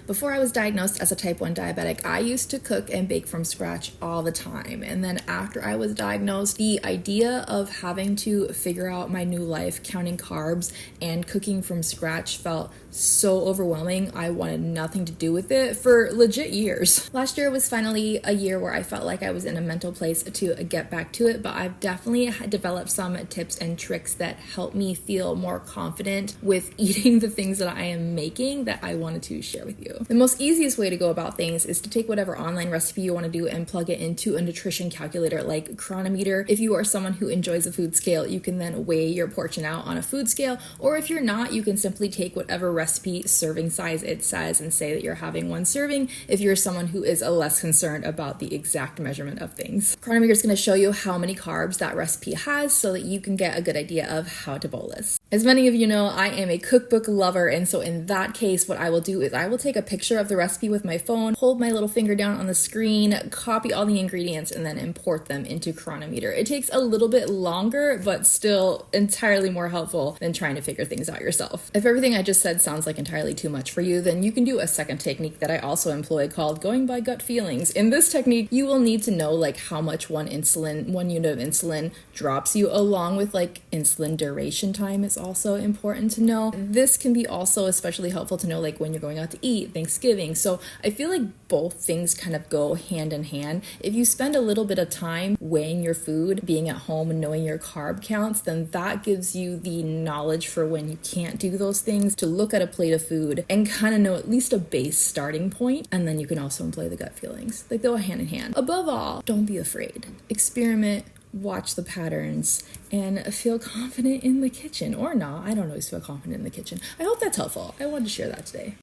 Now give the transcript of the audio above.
Before I was diagnosed as a type 1 diabetic, I used to cook and bake from scratch all the time. And then after I was diagnosed, the idea of having to figure out my new life, counting carbs and cooking from scratch felt so overwhelming. I wanted nothing to do with it for legit years. Last year was finally a year where I felt like I was in a mental place to get back to it, but I've definitely developed some tips and tricks that help me feel more confident with eating the things that I am making that I wanted to share with you. The most easiest way to go about things is to take whatever online recipe you want to do and plug it into a nutrition calculator like Cronometer. If you are someone who enjoys a food scale, you can then weigh your portion out on a food scale, or if you're not, you can simply take whatever recipe serving size it says and say that you're having one serving if you're someone who is less concerned about the exact measurement of things. Cronometer is going to show you how many carbs that recipe has so that you can get a good idea of how to bolus. As many of you know, I am a cookbook lover, and so in that case, what I will do is I will take a picture of the recipe with my phone, hold my little finger down on the screen, copy all the ingredients, and then import them into Cronometer. It takes a little bit longer, but still entirely more helpful than trying to figure things out yourself. If everything I just said sounds like entirely too much for you, then you can do a second technique that I also employ called going by gut feelings. In this technique, you will need to know like how much one unit of insulin drops you, along with like insulin duration time is also important to know. This can be also especially helpful to know like when you're going out to eat, Thanksgiving. So I feel like both things kind of go hand in hand. If you spend a little bit of time weighing your food, being at home and knowing your carb counts, then that gives you the knowledge for when you can't do those things to look at a plate of food and kind of know at least a base starting point. And then you can also employ the gut feelings. They go hand in hand. Above all, don't be afraid. Experiment, watch the patterns, and feel confident in the kitchen. Or not. I don't always feel confident in the kitchen. I hope that's helpful. I wanted to share that today.